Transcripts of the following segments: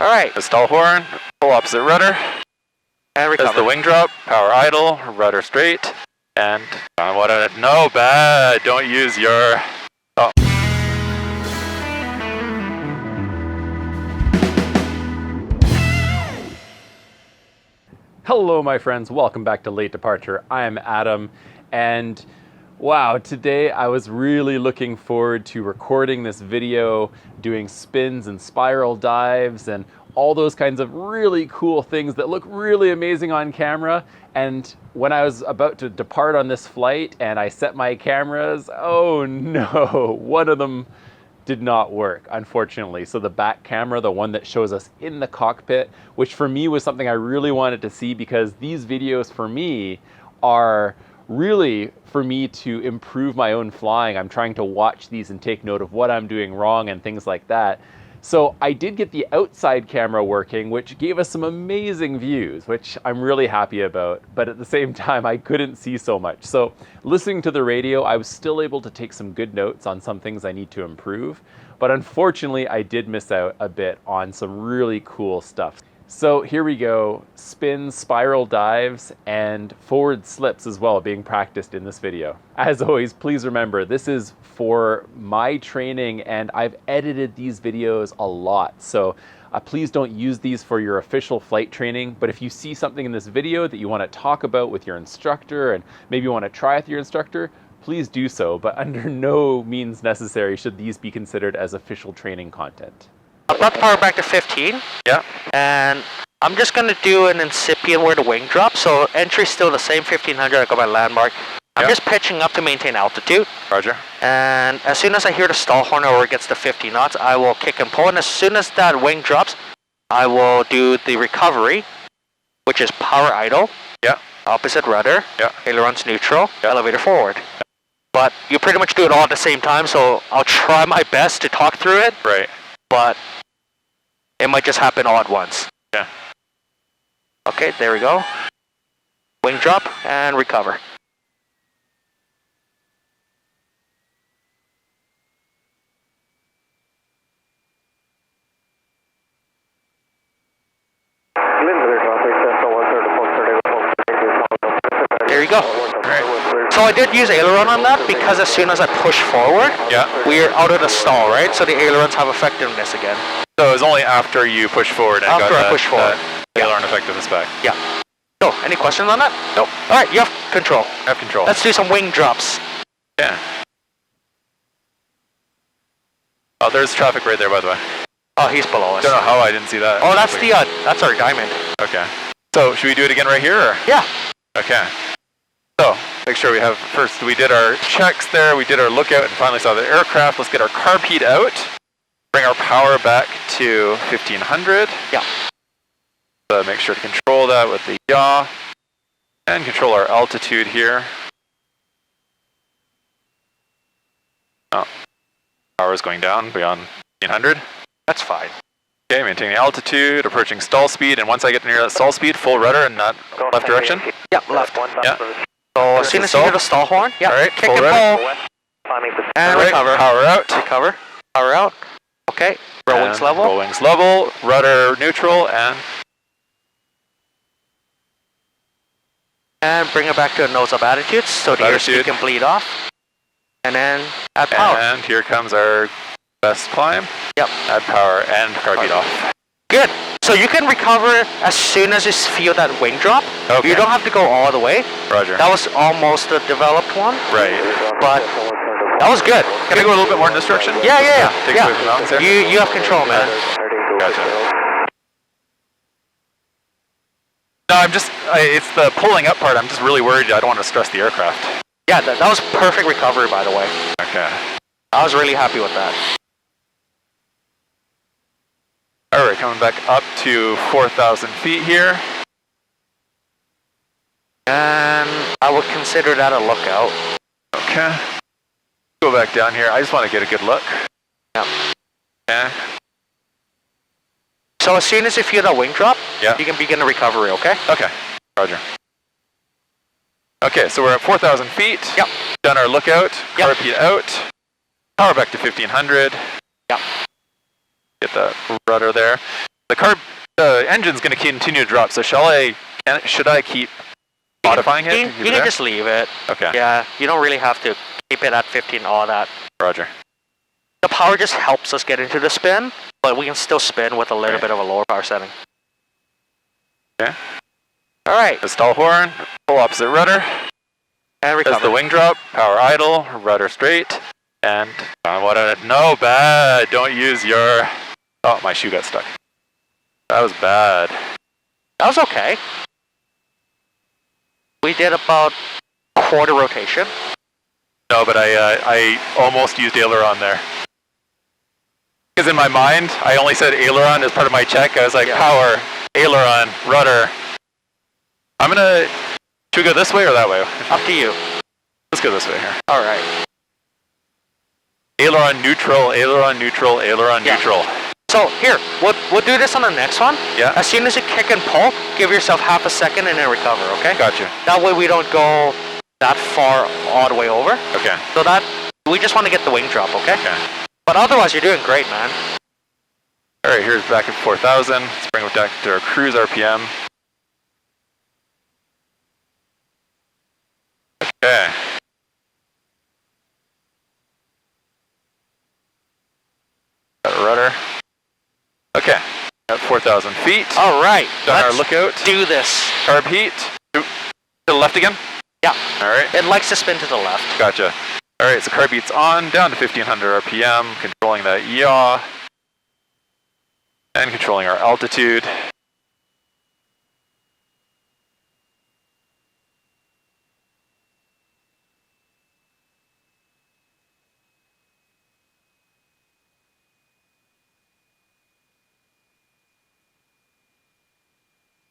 Alright. The stall horn, full opposite rudder. And recover. There's the wing drop, power idle, rudder straight. And no, bad. Don't use your... Oh. Hello, my friends. Welcome back to Late Departure. I am Adam, and wow, today I was really looking forward to recording this video, doing spins and spiral dives and all those kinds of really cool things that look really amazing on camera. And when I was about to depart on this flight and I set my cameras, oh no, one of them did not work, unfortunately. So the back camera, the one that shows us in the cockpit, which for me was something I really wanted to see, because these videos for me are really for me to improve my own flying. I'm trying to watch these and take note of what I'm doing wrong and things like that. So I did get the outside camera working, which gave us some amazing views, which I'm really happy about. But at the same time, I couldn't see so much. So listening to the radio, I was still able to take some good notes on some things I need to improve. But unfortunately, I did miss out a bit on some really cool stuff. So here we go, spins, spiral dives, and forward slips as well being practiced in this video. As always, please remember, this is for my training and I've edited these videos a lot. So please don't use these for your official flight training, but if you see something in this video that you want to talk about with your instructor and maybe you want to try with your instructor, please do so, but under no means necessary should these be considered as official training content. I brought the power back to 15. Yeah. And I'm just going to do an incipient where the wing drops. So entry's still the same, 1500. I got my landmark. I'm just pitching up to maintain altitude. Roger. And as soon as I hear the stall horn or it gets to 50 knots, I will kick and pull. And as soon as that wing drops, I will do the recovery, which is power idle. Yeah. Opposite rudder. Yeah. Ailerons neutral. Yeah. Elevator forward. But you pretty much do it all at the same time. So I'll try my best to talk through it. Right. But it might just happen all at once. Yeah. Okay, there we go. Wing drop and recover. There you go. Right. So I did use aileron on that because as soon as I push forward, we're out of the stall, right? So the ailerons have effectiveness again. So it was only after you push forward and after got I push forward. aileron effectiveness back. Yeah. So, any questions on that? Nope. All right, you have control. I have control. Let's do some wing drops. Yeah. Oh, there's traffic right there, by the way. Oh, he's below us. Don't know how I didn't see that. Oh, that's that's our diamond. Okay. So, should we do it again right here? Or? Yeah. Okay. So, make sure we have, first we did our checks there, we did our lookout and finally saw the aircraft. Let's get our carb heat out. Bring our power back to 1500. Yeah. So make sure to control that with the yaw. And control our altitude here. Oh. Power is going down beyond 1500. That's fine. Okay, maintaining altitude, approaching stall speed, and once I get near that stall speed, full rudder and not left direction. Yeah, left. Yeah. So as soon as you hear the stall horn, all right, kick and pull. And recover. Power out. Recover. Power out. Okay. Roll wings level. Roll wings level. Rudder neutral and bring it back to a nose up attitude so the airspeed can bleed off. And then add power. And here comes our best climb. Yep. Add power and carb heat off. Good. So you can recover as soon as you feel that wing drop. Okay. You don't have to go all the way. Roger. That was almost a developed one. Right. But that was good. Can I go a little bit more in this direction? Yeah. Take away from the mountains there? You have control, man. Gotcha. No, it's the pulling up part. I'm just really worried. I don't want to stress the aircraft. Yeah, that was perfect recovery, by the way. Okay. I was really happy with that. All right, coming back up to 4,000 feet here. And I would consider that a lookout. Okay. Go back down here. I just want to get a good look. Yeah. Okay. So as soon as you feel that wing drop, you can begin the recovery, okay? Okay. Roger. Okay, so we're at 4,000 feet. Yep. Done our lookout. Yep. Carb heat out. Power back to 1500. Yep. Get the rudder there. The engine's going to continue to drop. So should I keep modifying it? You can just leave it. Okay. Yeah, you don't really have to keep it at 15, all that. Roger. The power just helps us get into the spin, but we can still spin with a little bit of a lower power setting. Okay. All right. The stall horn, full opposite rudder. And recover. As the wing drop, power idle, rudder straight, and no, bad. Don't use your. Oh, my shoe got stuck. That was bad. That was okay. We did about quarter rotation. No, but I almost used aileron there. Because in my mind, I only said aileron as part of my check. I was like, power, aileron, rudder. Should we go this way or that way? Up to you. Let's go this way here. All right. Aileron neutral, aileron neutral, aileron neutral. So here, we'll do this on the next one. Yeah. As soon as you kick and pull, give yourself half a second and then recover, okay? Gotcha. That way we don't go that far all the way over. Okay. So that, we just want to get the wing drop, okay? Okay. But otherwise, you're doing great, man. All right, here's back at 4,000. Let's bring it back to our cruise RPM. Okay. Got a rudder. Okay, at 4,000 feet. All right. Done our lookout. Do this. Carb heat. To the left again? Yeah. All right. It likes to spin to the left. Gotcha. All right, so carb heat's on, down to 1,500 RPM, controlling that yaw, and controlling our altitude.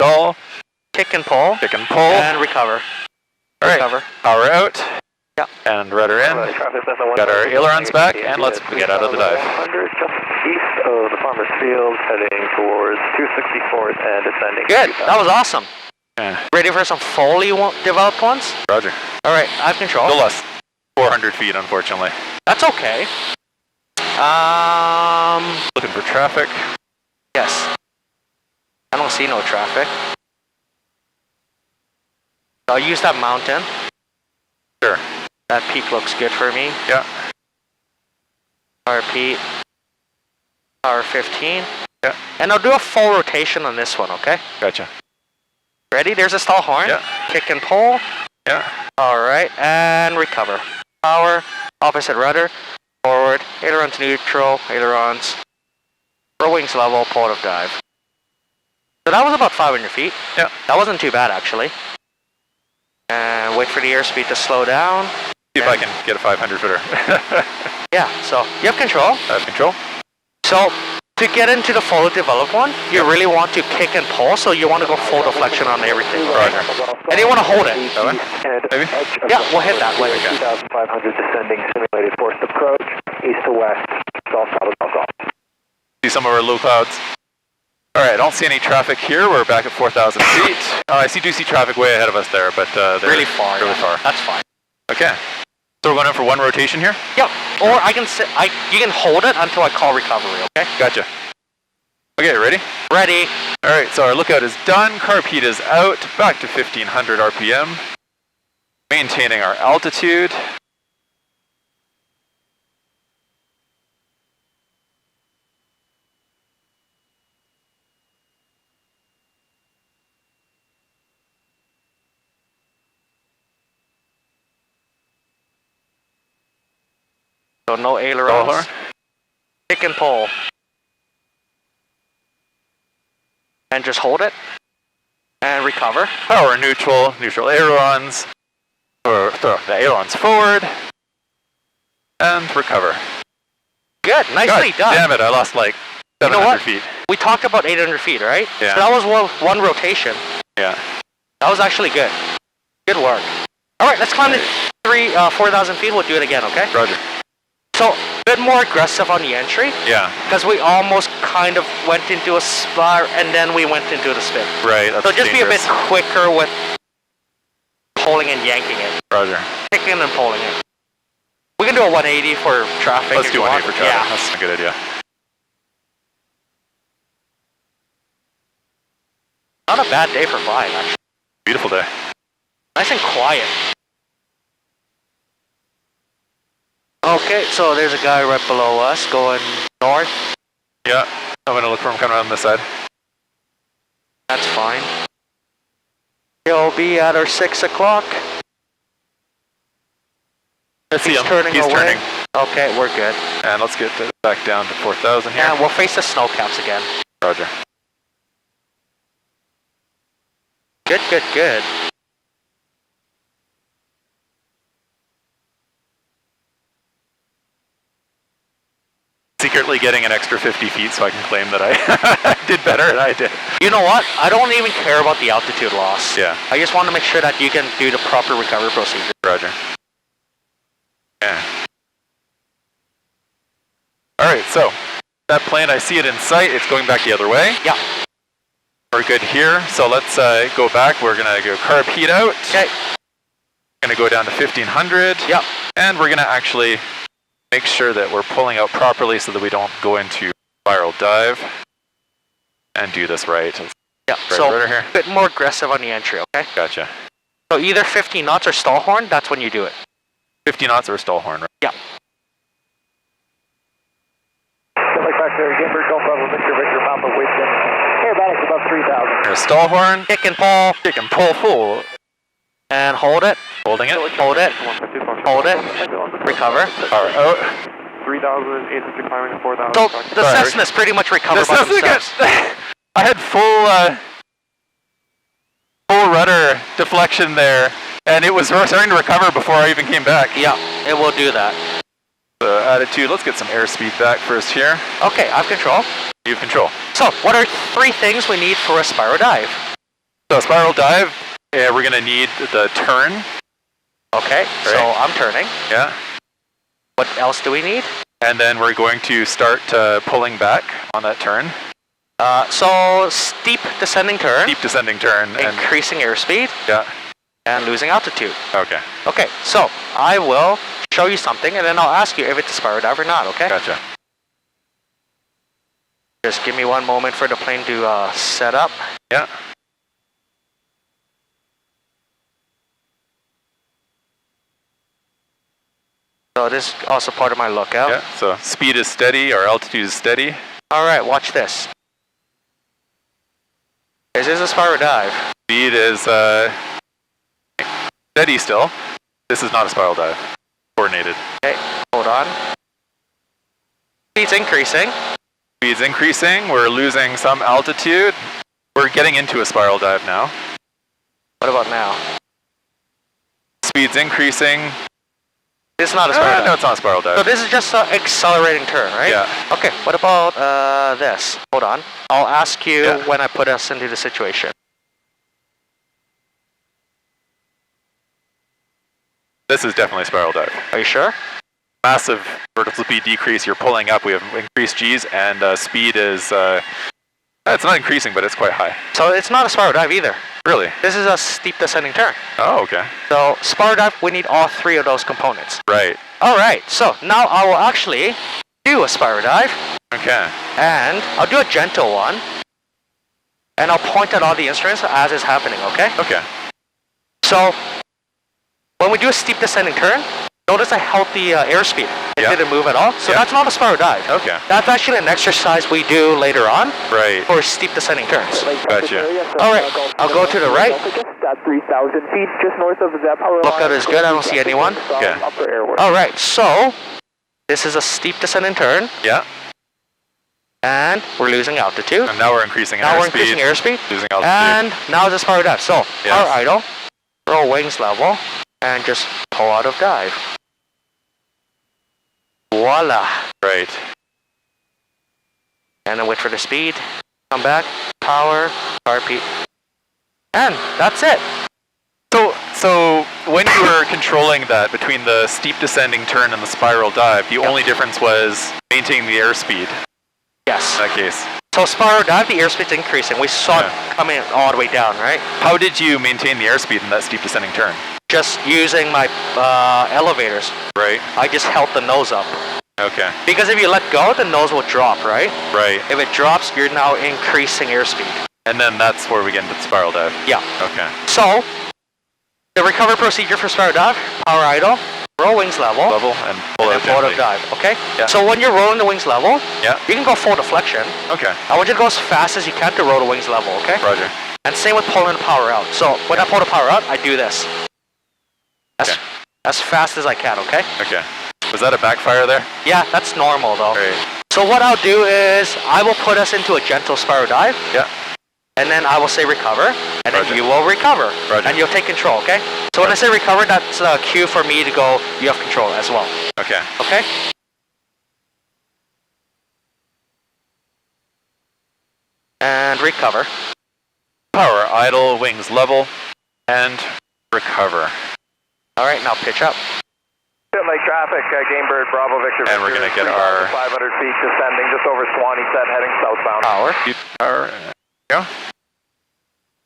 Stall. Kick and pull. Kick and pull. And recover. All right. Recover. Power out. Yeah. And rudder in. Got our ailerons back, and let's get out of the dive. 100 just east of the Farmer's Field, heading towards 264th and descending. Good. That was awesome. Yeah. Ready for some fully developed ones? Roger. All right. I have control. Still less. 400 feet, unfortunately. That's okay. Looking for traffic. Yes. I don't see no traffic. I'll use that mountain. Sure. That peak looks good for me. Yeah. Power peak. Power 15. Yeah. And I'll do a full rotation on this one, okay? Gotcha. Ready? There's a stall horn. Yeah. Kick and pull. Yeah. All right. And recover. Power. Opposite rudder. Forward. Ailerons neutral. Ailerons. Row wings level. Pull out of dive. So that was about 500 feet. Yeah. That wasn't too bad, actually. And wait for the airspeed to slow down. See if I can get a 500 footer. Yeah, so you have control. I have control. So to get into the fully developed one, you really want to kick and pull, so you want to go full deflection on everything. Roger. And you want to hold it. That way? Maybe? Yeah, we'll hit that way. 2,500 descending, simulated forced approach, east to west, south, south, south, south. See some of our low clouds. All right, I don't see any traffic here. We're back at 4,000 feet. I do see traffic way ahead of us there, but they're Really far. Really far. That's fine. Okay. So we're going in for one rotation here? Yep. Or I can you can hold it until I call recovery, okay? Gotcha. Okay, ready? Ready. All right, so our lookout is done. Carb heat is out. Back to 1,500 RPM. Maintaining our altitude. So no ailerons. Kick and pull. And just hold it. And recover. Power neutral, neutral ailerons. Or throw the ailerons forward. And recover. Good, nicely done. Damn it, I lost like 700 feet. We talked about 800 feet, right? Yeah. So that was one rotation. Yeah. That was actually good. Good work. All right, let's climb to 4,000 feet. We'll do it again, okay? Roger. So, a bit more aggressive on the entry. Yeah. Because we almost kind of went into a spiral and then we went into the spin. Right, that's So just dangerous. be a bit quicker with pulling and yanking it. Roger. Kicking and pulling it. We can do a 180 for traffic. Let's if do you 180 want. for traffic. Yeah. That's a good idea. Not a bad day for flying, actually. Beautiful day. Nice and quiet. Okay, so there's a guy right below us going north. Yeah, I'm gonna look for him coming on this side. That's fine. He'll be at our 6 o'clock. Let's see He's him. turning He's away. turning. Okay, we're good. And let's get back down to 4,000 here. And we'll face the snow caps again. Roger. Good, good, good. Secretly getting an extra 50 feet so I can claim that I did better than I did. You know what? I don't even care about the altitude loss. Yeah. I just want to make sure that you can do the proper recovery procedure. Roger. Yeah. Alright, so that plane, I see it in sight. It's going back the other way. Yeah. We're good here. So let's go back. We're going to go carb heat out. Okay. Going to go down to 1500. Yep. And we're going to actually make sure that we're pulling out properly so that we don't go into spiral dive. And do this right. Yeah, Right so rudder here. a bit more aggressive on the entry, okay? Gotcha. So either 50 knots or stall horn, that's when you do it. 50 knots or a stall horn, right? Yeah. Like back there, Gimber, Golf Bravo, Mr. Victor, Papa, Wisdom. Aerobatics above 3,000. Here's stall horn. Kick and pull, Kick and pull full. and hold it, Holding it. hold it, hold it, recover. Power out. 3,800 climbing to 4,000. So the Sorry. Cessna's pretty much recovered This by doesn't themselves. get- I had full rudder deflection there, and it was starting to recover before I even came back. Yeah, it will do that. Attitude, let's get some airspeed back first here. Okay, I've control. You have control. So what are 3 things we need for a spiral dive? So spiral dive, we're going to need the turn. Okay, so Right. I'm turning. Yeah. What else do we need? And then we're going to start pulling back on that turn. So steep descending turn, Deep descending turn. And increasing airspeed, yeah. and losing altitude. Okay. Okay, so I will show you something, and then I'll ask you if it's a spiral dive or not, okay? Gotcha. Just give me one moment for the plane to set up. Yeah. So this is also part of my lookout. Yeah. So speed is steady, our altitude is steady. All right, watch this. This is a spiral dive. Speed is steady still. This is not a spiral dive. Coordinated. Okay, hold on. Speed's increasing. Speed's increasing. We're losing some altitude. We're getting into a spiral dive now. What about now? Speed's increasing. This is not a spiral No, dive. it's not a spiral So dive. this is just an accelerating turn, right? Yeah. Okay, what about this? Hold on. I'll ask you Yeah. when I put us into the situation. This is definitely a spiral dive. Are you sure? Massive vertical speed decrease. You're pulling up. We have increased G's, and speed is. It's not increasing, but it's quite high. So it's not a spiral dive either. Really? This is a steep descending turn. Oh, okay. So spiral dive, we need all 3 of those components. Right. All right, so now I will actually do a spiral dive, Okay. and I'll do a gentle one, and I'll point at all the instruments as it's happening, okay? Okay. So when we do a steep descending turn, notice I held the airspeed. It Yeah. didn't move at all, so Yeah. that's not a spiral dive. Okay. That's actually an exercise we do later on Right. for steep descending turns. Gotcha. All right, I'll go to the right. At 3,000 feet, just north of the power line. Lookout is good, I don't see anyone. Okay. Upper airway. All right, so this is a steep descending turn, Yeah. and we're losing altitude. And now we're increasing Now we're airspeed. increasing airspeed, Losing altitude. and now it's a spiral dive. So Yes. power idle, roll wings level, and just pull out of dive. Voila. Right. And then wait for the speed, come back, power, repeat, and that's it. So when you were controlling that between the steep descending turn and the spiral dive, the only difference was maintaining the airspeed Yes. in that case. So spiral dive, the airspeed's increasing. We saw it coming all the way down, right? How did you maintain the airspeed in that steep descending turn? Just using my elevators. Right. I just held the nose up. Okay. Because if you let go, the nose will drop, right? Right. If it drops, you're now increasing airspeed. And then that's where we get into the spiral dive. Yeah. Okay. So, the recovery procedure for spiral dive, power idle, roll wings level, And pull and out then forward gently. dive, okay? Yeah. So when you're rolling the wings level, Yeah. you can go full deflection. Okay. I want you to go as fast as you can to roll the wings level, okay? Roger. And same with pulling the power out. So when I pull the power out, I do this. As fast as I can, okay? Okay. Was that a backfire there? Yeah, that's normal though. Right. So what I'll do is, I will put us into a gentle spiral dive, Yeah. and then I will say recover, and then Roger. you will recover. Roger. And you'll take control, okay? So when I say recover, that's a cue for me to go, you have control as well, Okay. okay? And recover. Power idle, wings level, and recover. All right, now pitch up. Pitt Lake traffic, Gamebird, Bravo, Victor. And we're gonna get our 500 feet descending just over Swanee set, heading southbound. Power. Power. Go.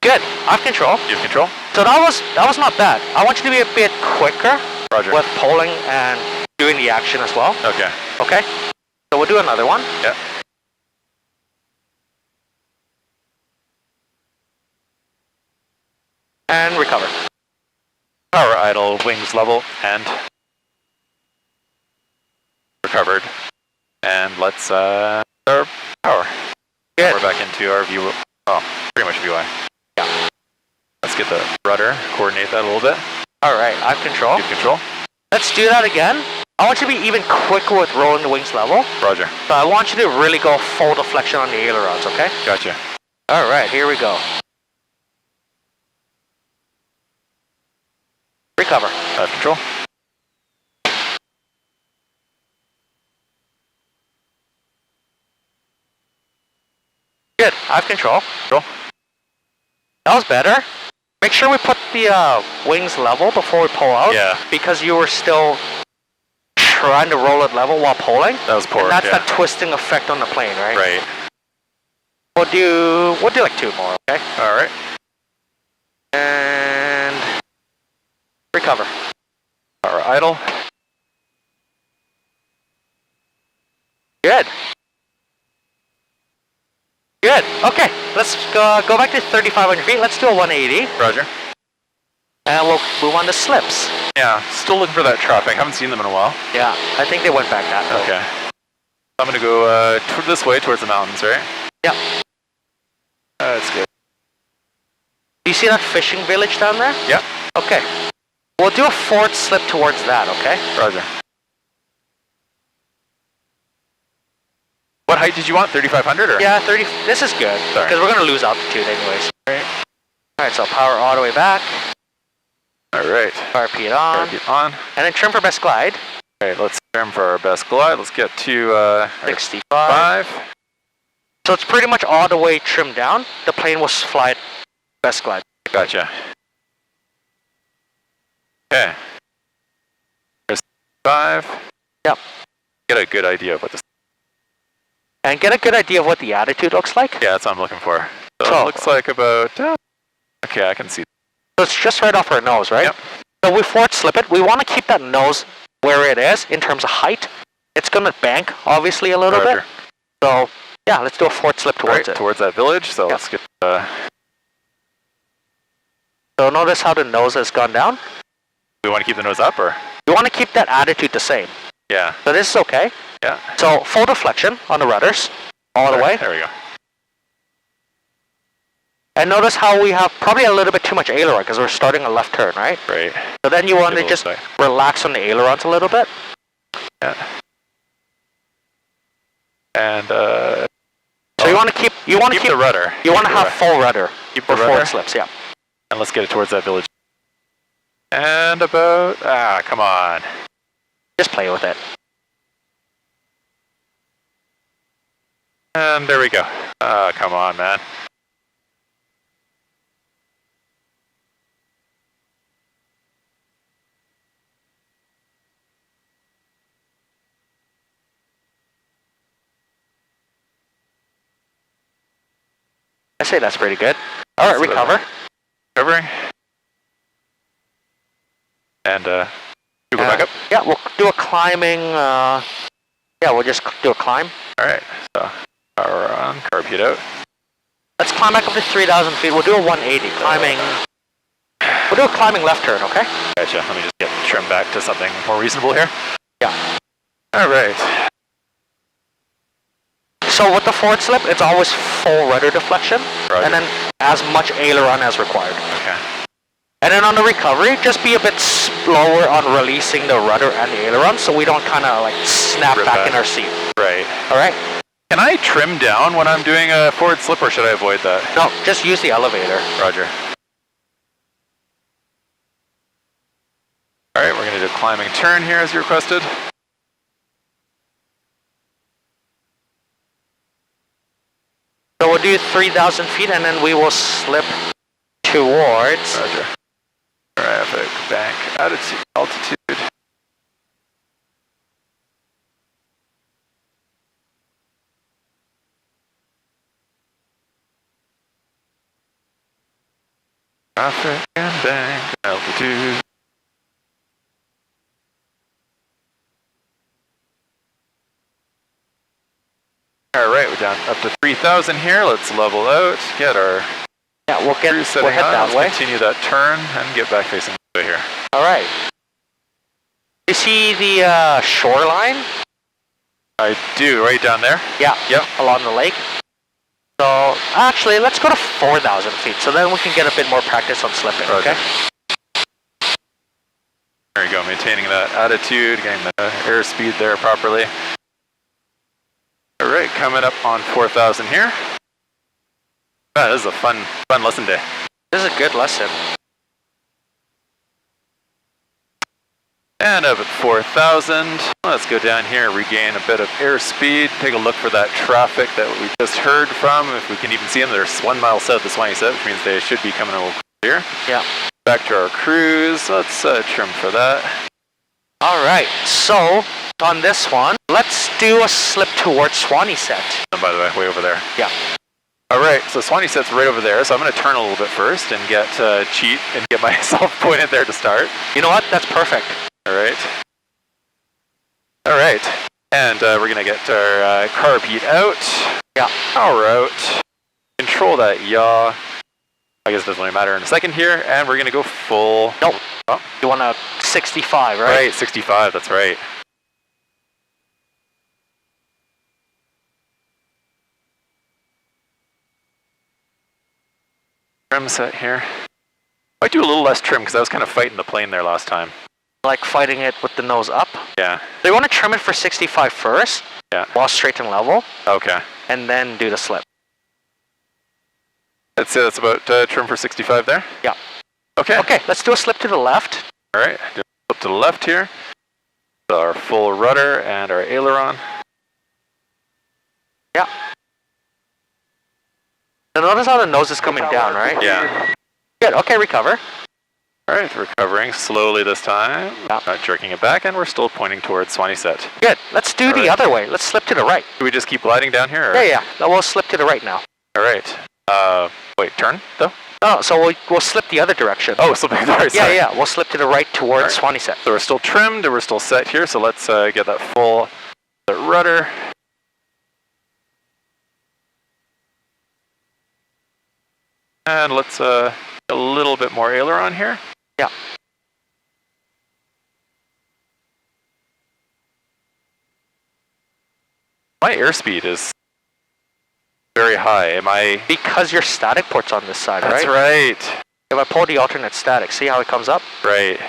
Good. I have control. You have control? So that was not bad. I want you to be a bit quicker Roger. with pulling and doing the action as well. Okay. Okay. So we'll do another one. Yeah. And recover. Power idle, wings level, and recovered. And let's our power. Good. We're back into our view. Oh, pretty much VY. Yeah. Let's get the rudder, coordinate that a little bit. All right, I have control. Give control. Let's do that again. I want you to be even quicker with rolling the wings level. Roger. But I want you to really go full deflection on the ailerons, okay? Gotcha. All right, here we go. Recover. I have control. Good. I have control. Control. That was better. Make sure we put the wings level before we pull out. Yeah. Because you were still trying to roll it level while pulling. That was poor. And that's yeah. that twisting effect on the plane, right? Right. We'll do like 2 more, okay? All right. And recover. Power idle. Good. Good. Okay, let's go back to 3,500 feet. Let's do a 180. Roger. And we'll move on to slips. Yeah. Still looking for that traffic. Haven't seen them in a while. Yeah, I think they went back that way. Okay. I'm gonna go this way towards the mountains, right? Yeah. That's good. Do you see that fishing village down there? Yep. Okay. We'll do a forward slip towards that, okay? Roger. What height did you want? 3,500 or? Yeah, 30. This is good. Sorry. Because we're going to lose altitude anyways. Right. Alright, so power all the way back. All right. Power Pitt on. Get on. And then trim for best glide. All right, let's trim for our best glide. Let's get to 65. 5. So it's pretty much all the way trimmed down. The plane will fly at best glide. Gotcha. Okay. There's 5. Yep. Get a good idea of what this. And get a good idea of what the attitude looks like. Yeah, that's what I'm looking for. So So- it looks like about. Okay, I can see. So it's just right off our nose, right? Yep. So we forward slip it. We want to keep that nose where it is in terms of height. It's going to bank, obviously, a little Roger. bit. So, yeah, let's do a forward slip towards Right, it. towards that village. So Yep. let's get. So notice how the nose has gone down. We want to keep the nose up, or? You want to keep that attitude the same. Yeah. So this is okay. Yeah. So full deflection on the rudders, all the way. There we go. And notice how we have probably a little bit too much aileron because we're starting a left turn, right? Right. So then you want Get to a just little relax on the ailerons a little bit. Yeah. And So you want to keep keep the rudder. you want to Keep the have full rudder Keep the for forward rudder. slips, yeah. And let's get it towards that village. And about come on. Just play with it. And there we go. Come on, man. I say that's pretty good. All right, That's recover. Recovering. And you go back up. Yeah, we'll do a climbing. Yeah, we'll just do a climb. All right. So power on, carb heat out. Let's climb climb back up to 3,000 feet. We'll do a 180 climbing. We'll do a climbing left turn, okay? Gotcha. Let me just get trimmed back to something more reasonable here. Yeah. All right. So with the forward slip, it's always full rudder deflection, Roger. and then as much aileron as required. Okay. And then on the recovery, just be a bit slower on releasing the rudder and the aileron, so we don't kind of like snap back in our seat. Right. All right? Can I trim down when I'm doing a forward slip, or should I avoid that? No, just use the elevator. Roger. All right, we're going to do a climbing turn here as you requested. So we'll do 3,000 feet, and then we will slip towards. Roger. Traffic bank altitude. Traffic and bank altitude. All right, we're down up to 3,000 here. Let's level out, get our Yeah, we'll cruise setting head on. that Let's way. continue that turn and get back facing the way here. All right. You see the shoreline? I do, right down there. Yeah. Yep. Along the lake. So actually, let's go to 4,000 feet. So then we can get a bit more practice on slipping. Roger. Okay. There you go, maintaining that attitude, getting the airspeed there properly. All right, coming up on 4,000 here. Wow, this is a fun lesson day. This is a good lesson. And up at 4,000, let's go down here, regain a bit of airspeed, take a look for that traffic that we just heard from. If we can even see them, they're 1 mile south of Swanee-Set, which means they should be coming a little clear. Yeah. Back to our cruise, let's trim for that. All right. So on this one, let's do a slip towards Swanee-Set. And by the way, way over there. Yeah. All right, so Swanee-Set's right over there, so I'm going to turn a little bit first and get cheat and get myself pointed there to start. You know what? That's perfect. All right. All right, and we're going to get our carb heat out. Yeah. Power out. Control that yaw. I guess it doesn't really matter in a second here, and we're going to go full. Nope. Oh. You want a 65, right? Right, 65, that's right. Trim set here. Might do a little less trim because I was kind of fighting the plane there last time. Like fighting it with the nose up. Yeah. So you want to trim it for 65 first. Yeah. While straight and level. Okay. And then do the slip. Let's say that's about trim for 65 there? Yeah. Okay. Okay, let's do a slip to the left. All right, do a flip to the left here. So our full rudder and our aileron. Yeah. So notice how the nose is coming down, right? Yeah. Good, okay, recover. All right, recovering slowly this time. Yeah. Not jerking it back, and we're still pointing towards Swanee-Set. Good, let's do the other way. Let's slip to the right. Do we just keep gliding down here? Or? Yeah. No, we'll slip to the right now. All right. Wait, turn, though? No, so we'll slip the other direction. Oh, slipping the right side. Yeah, we'll slip to the right towards Swanee-Set. So we're still trimmed, and we're still set here, so let's get that full rudder. And let's a little bit more aileron here. Yeah. My airspeed is very high. Am I? Because your static port's on this side, That's right? right. If I pull the alternate static, see how it comes up? Right.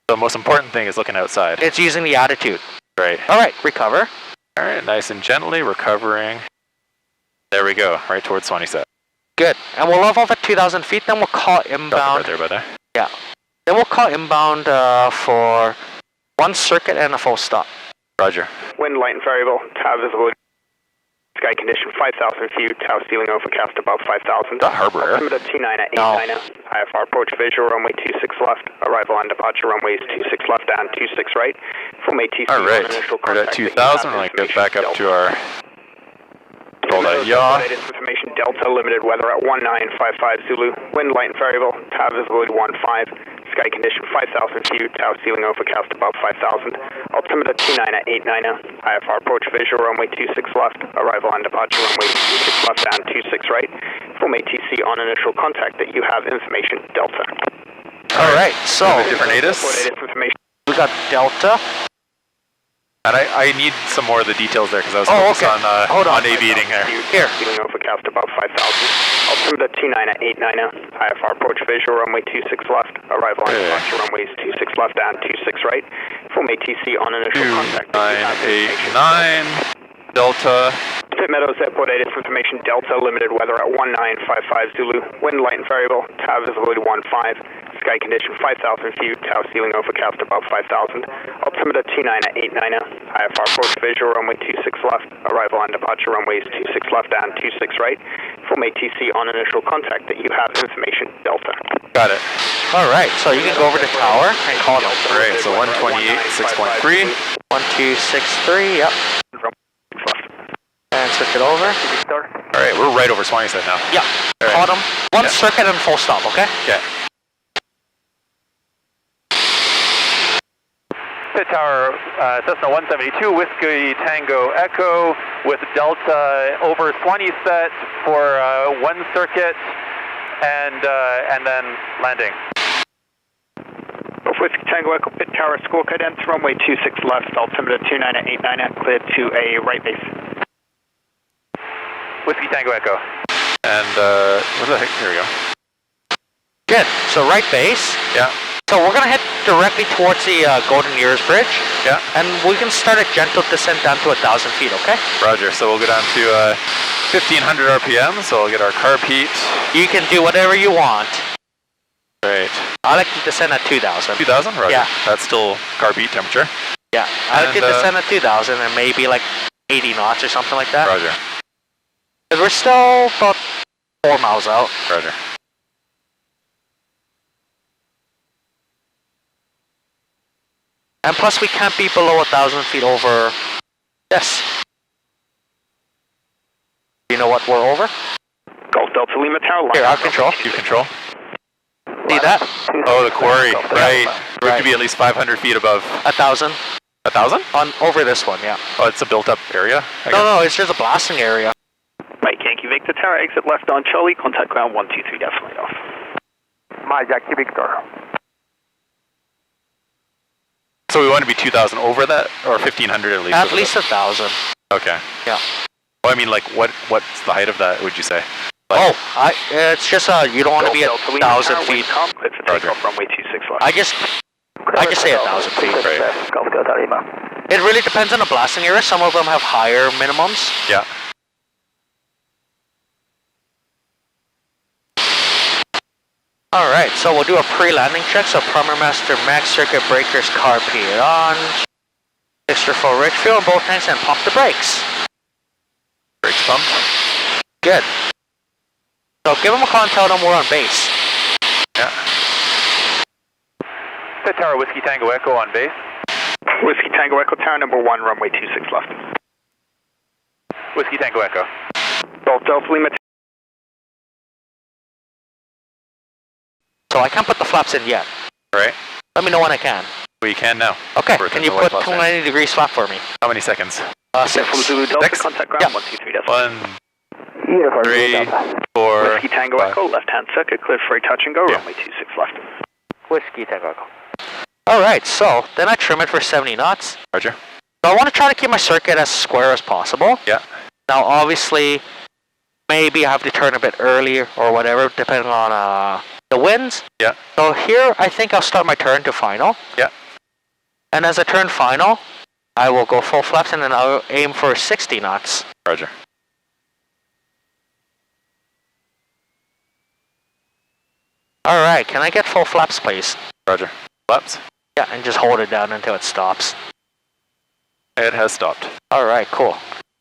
The most important thing is looking outside. It's using the attitude. Right. All right, recover. All right, nice and gently recovering. There we go, right towards Swanee-Set. Good. And we'll level off at 2,000 feet, then we'll call inbound. Right there, by there. Yeah. Then we'll call inbound for one circuit and a full stop. Roger. Wind light and variable, tower visibility, sky condition 5,000 feet, tower ceiling overcast above 5,000. The harbor air. Altimeter 29 at 89. IFR approach visual, runway 26 left, arrival and departure runways 26 left and 26 right. From ATC All right, on initial we're at contact. 2,000, we're going to get back up to our Hold on, yaw. Latest information, Delta, limited weather at 1955 Zulu. Wind light and variable, TAV visibility 15. Sky condition 5,000 feet, tower ceiling overcast above 5,000. Altimeter 29 at 890. IFR approach visual, runway 26 left. Arrival and departure, runway 26 left down 26 right. Full ATC on initial contact that you have information, Delta. Alright, so Different ATIS. we got Delta. And I need some more of the details there because I was Oh, focused okay. on Hold on. aviating there. Here. Ceiling overcast above 5,000. Altimeter 29 at 890. IFR approach visual, runway 26 left. Arrival and departure, runways 26 left down 26 right. Full ATC on initial contact. 2989 Delta. Pitt Meadows Airport ATIS information, Delta, limited weather at 1955 Zulu. Wind light and variable, TAV visibility 15. Sky condition 5,000 feet, tower ceiling overcast above 5,000. Altimeter 29 at 890. IFR approach visual, runway 26 left. Arrival and departure, runways 26 left down 26 right. Full ATC on initial contact that you have information, Delta. Got it. Alright, so you can go over to tower and call Delta. Alright, so 128, 6.3. 1263, yep. And switch it over. Alright, we're right over Swansea now. Yeah, All right. call them. One Yeah. circuit and full stop, okay? Okay. Pitt Tower, Cessna 172, Whiskey Tango Echo with Delta over Swanee set for one circuit and then landing. Whiskey Tango Echo, Pitt Tower, scorecard ends, runway 26 left, altimeter 29 at 890, cleared to a right base. Whiskey Tango Echo. And what the heck? Here we go. Good, so right base. Yeah. So we're gonna head directly towards the Golden Ears Bridge. Yeah. And we can start a gentle descent down to 1,000 feet, okay? Roger. So we'll go down to 1,500 RPM. So we'll get our carb heat. You can do whatever you want. Right. I like to descend at 2,000. 2,000? Roger. Yeah. That's still carb heat temperature. Yeah, I like to And, descend at 2,000 and maybe like 80 knots or something like that. Roger. Because we're still about 4 miles out. Roger. And plus we can't be below 1,000 feet over this. You know what we're over? Golf Delta Lima Tower. Here, out control. You control. See that? Oh, the quarry. Right. We have Right. to be at least 500 feet above 1,000 1,000? on over this one, yeah. Oh, it's a built-up area. I guess. No, it's just a blasting area. Mike Yankee Victor Tower, exit left on Charlie, contact ground 123, definitely off. Mike Yankee Victor. So we want to be 2,000 over that, or 1,500 at least? At over least that? 1,000. Okay. Yeah. Well, I mean, like, what's the height of that, would you say? Oh, it's just you don't want to be at 1,000 feet. Cleared for takeoff, runway 26 left. I just say 1,000 feet. Right. Golf Delta Lima. It really depends on the blasting area. Some of them have higher minimums. Yeah. Alright, so we'll do a pre-landing check. So Primer Master Max Circuit Breakers carb heat on. Extra full rich fuel in both tanks and pump the brakes. Brakes pumped. Good. So give them a call and tell them we're on base. Yeah. Pitt Tower, Whiskey Tango Echo on base. Whiskey Tango Echo Tower, number 1, runway 26 left. Whiskey Tango Echo. Golf Delta Lima. So I can't put the flaps in yet. Right. Let me know when I can. We can now. Okay, We're can at you the put white flaps 290 degrees flap for me? How many seconds? 6. From Zulu Delta, Six? contact ground Yeah. 123, definitely. 1, Uniform 3, Delta. 4, Whiskey Tango 5. Echo, left-hand circuit, cleared for a touch and go, Yeah. runway 26 left. Whiskey Tango Echo. Alright, so then I trim it for 70 knots. Roger. So I want to try to keep my circuit as square as possible. Yeah. Now obviously, maybe I have to turn a bit earlier or whatever, depending on the winds. Yeah. So here, I think I'll start my turn to final. Yeah. And as I turn final, I will go full flaps and then I'll aim for 60 knots. Roger. Alright, can I get full flaps, please? Roger. Flaps. Yeah, and just hold it down until it stops. It has stopped. Alright, cool.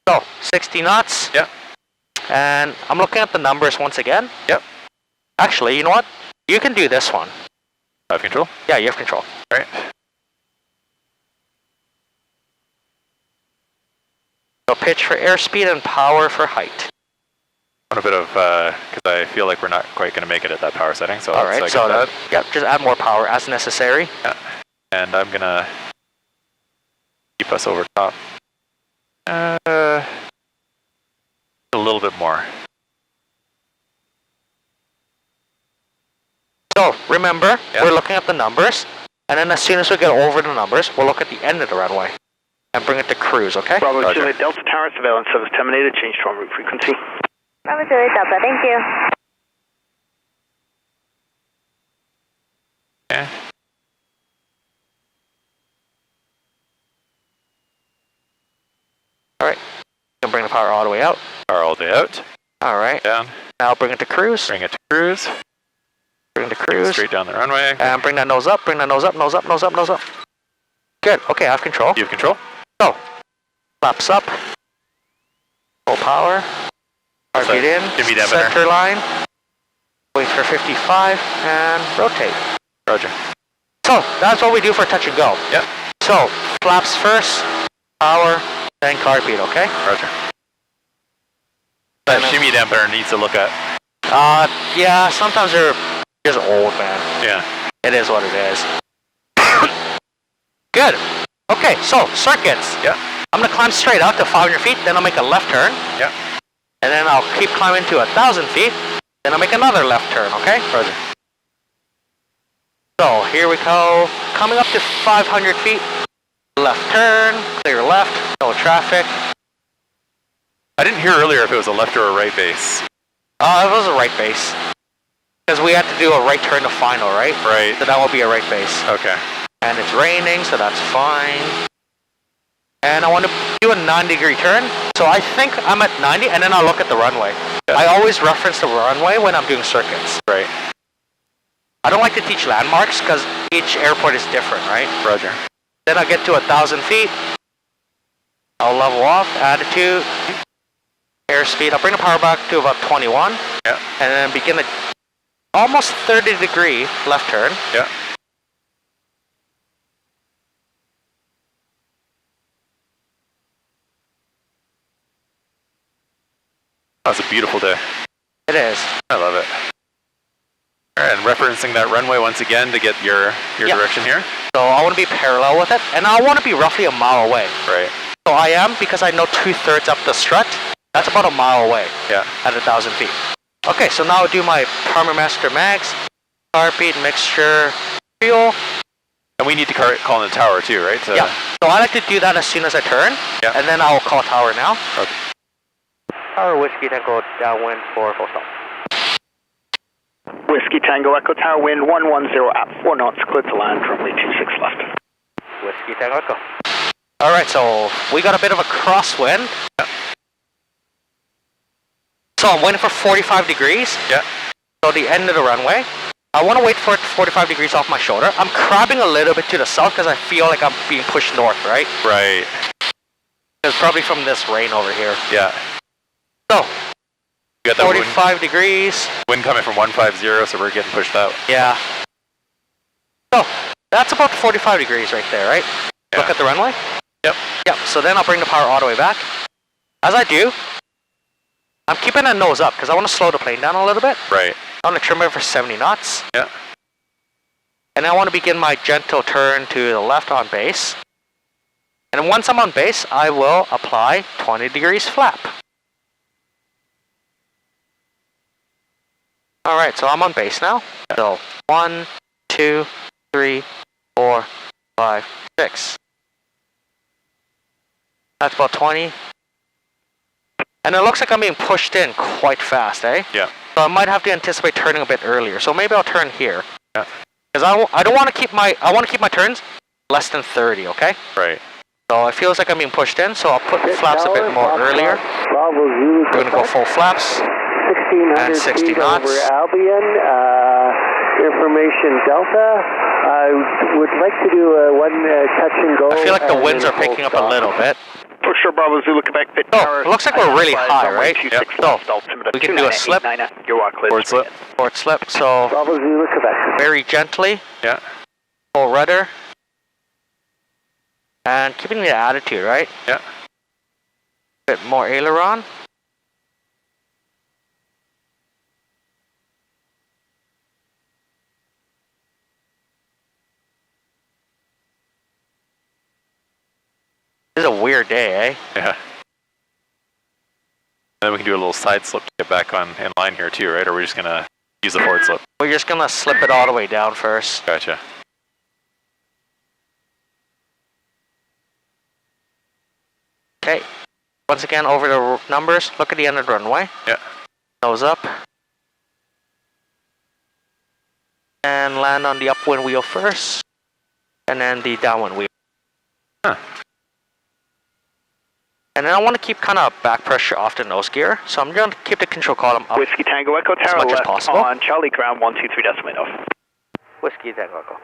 So, 60 knots. Yeah. And I'm looking at the numbers once again. Yep. Actually, you know what? You can do this one. I have control. Yeah, you have control. Right. So pitch for airspeed and power for height. A bit of, because I feel like we're not quite going to make it at that power setting, so Alright, let's so that. yeah, just add more power as necessary. Yeah. And I'm going to keep us over top. A little bit more. So, remember, we're looking at the numbers, and then as soon as we get over the numbers, we'll look at the end of the runway and bring it to cruise, okay? Bravo Juliet Delta Tower surveillance service terminated. Change to en route frequency. Bravo Juliet Delta, thank you. Okay. Alright. Gonna bring the power all the way out. Power all the way out. Alright. Down. Now bring it to cruise. Bring it to cruise. Bring it to cruise. Straight down the runway. And bring that nose up, bring that nose up, nose up, nose up, nose up. Good. Okay, I have control. You have control? So, flaps up. Full power. Heartbeat in. Give me that center line. Wait for 55 and rotate. Roger. So, that's what we do for touch and go. Yep. So, flaps first, power, then heartbeat, okay? Roger. That shimmy dampener needs to look at. Yeah, sometimes they're just old, man. Yeah. It is what it is. Good. Okay, so circuits. Yeah. I'm gonna climb straight out to 500 feet, then I'll make a left turn. Yeah. And then I'll keep climbing to 1,000 feet, then I'll make another left turn, okay? Roger. So here we go. Coming up to 500 feet. Left turn, clear left, no traffic. I didn't hear earlier if it was a left or a right base. It was a right base. Because we had to do a right turn to final, right? Right. So that will be a right base. Okay. And it's raining, so that's fine. And I want to do a 90-degree turn. So I think I'm at 90, and then I'll look at the runway. Yeah. I always reference the runway when I'm doing circuits. Right. I don't like to teach landmarks because each airport is different, right? Roger. Then I'll get to 1,000 feet. I'll level off, attitude, airspeed. I'll bring the power back to about 21. Yeah. And then begin a almost 30-degree left turn. Yeah. Oh, it's a beautiful day. It is. I love it. All right, and referencing that runway once again to get your direction here. So I want to be parallel with it, and I want to be roughly a mile away. Right. So I am, because I know 2/3 up the strut. That's about a mile away. Yeah. At 1,000 feet. Okay, so now I'll do my Primer Master Max, heartbeat, mixture, fuel. And we need to call in the tower too, right? Yeah. So I like to do that as soon as I turn. Yeah. And then I'll call tower now. Okay. Tower Whiskey Tango downwind for full stop. Whiskey Tango Echo Tower wind 110 at 4 knots, clear to land, runway 26 left. Whiskey Tango Echo. Alright, so we got a bit of a crosswind. Yeah. So I'm waiting for 45 degrees. Yeah. So the end of the runway. I want to wait for it 45 degrees off my shoulder. I'm crabbing a little bit to the south because I feel like I'm being pushed north, right? Right. It's probably from this rain over here. Yeah. So, You got that 45 degrees. wind coming from 150, so we're getting pushed out. Yeah. So, that's about 45 degrees right there, right? Yeah. Look at the runway. Yep. Yep, so then I'll bring the power all the way back. As I do, I'm keeping that nose up because I want to slow the plane down a little bit. Right. I want to trim it for 70 knots. Yeah. And I want to begin my gentle turn to the left on base. And then once I'm on base, I will apply 20 degrees flap. Alright, so I'm on base now. So 1, 2, 3, 4, 5, 6. That's about 20. And it looks like I'm being pushed in quite fast, eh? Yeah. So I might have to anticipate turning a bit earlier. So maybe I'll turn here. Yeah. Because I don't want to keep my turns less than 30, okay? Right. So it feels like I'm being pushed in, so I'll put the flaps a bit more earlier. We're going to go full flaps. 1,600 and 60 feet knots. over Albion. Information Delta. I would like to do one touch and go. I feel like the winds are picking up a little bit. For sure, Bravo Zulu, Quebec, Pitt Oh, Tower. it looks like we're really high, right? Yep. So, we can do a slip. You are clear. Forward slip. Forward slip, so Bravo Zulu, Quebec. very gently. Yeah. Full rudder. And keeping the attitude, right? Yeah. Bit more aileron. This is a weird day, eh? Yeah. And then we can do a little side slip to get back on in line here too, right? Or we're just gonna use the forward slip? We're just gonna slip it all the way down first. Gotcha. Okay. Once again, over the numbers, look at the end of the runway. Yeah. Nose up. And land on the upwind wheel first. And then the downwind wheel. Huh. And then I want to keep kind of back pressure off the nose gear. So I'm going to keep the control column up. Whiskey Tango Echo as Tower much as left possible. on Charlie ground 123 decimal off. Whiskey Tango Echo.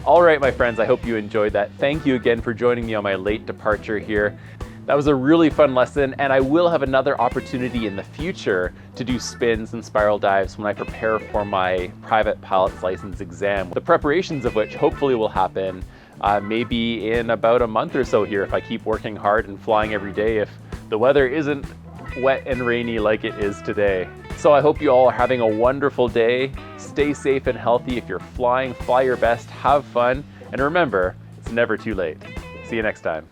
All right, my friends, I hope you enjoyed that. Thank you again for joining me on my late departure here. That was a really fun lesson, and I will have another opportunity in the future to do spins and spiral dives when I prepare for my private pilot's license exam. The preparations of which hopefully will happen maybe in about a month or so here if I keep working hard and flying every day if the weather isn't wet and rainy like it is today. So I hope you all are having a wonderful day. Stay safe and healthy. If you're flying, fly your best, have fun, and remember, it's never too late. See you next time.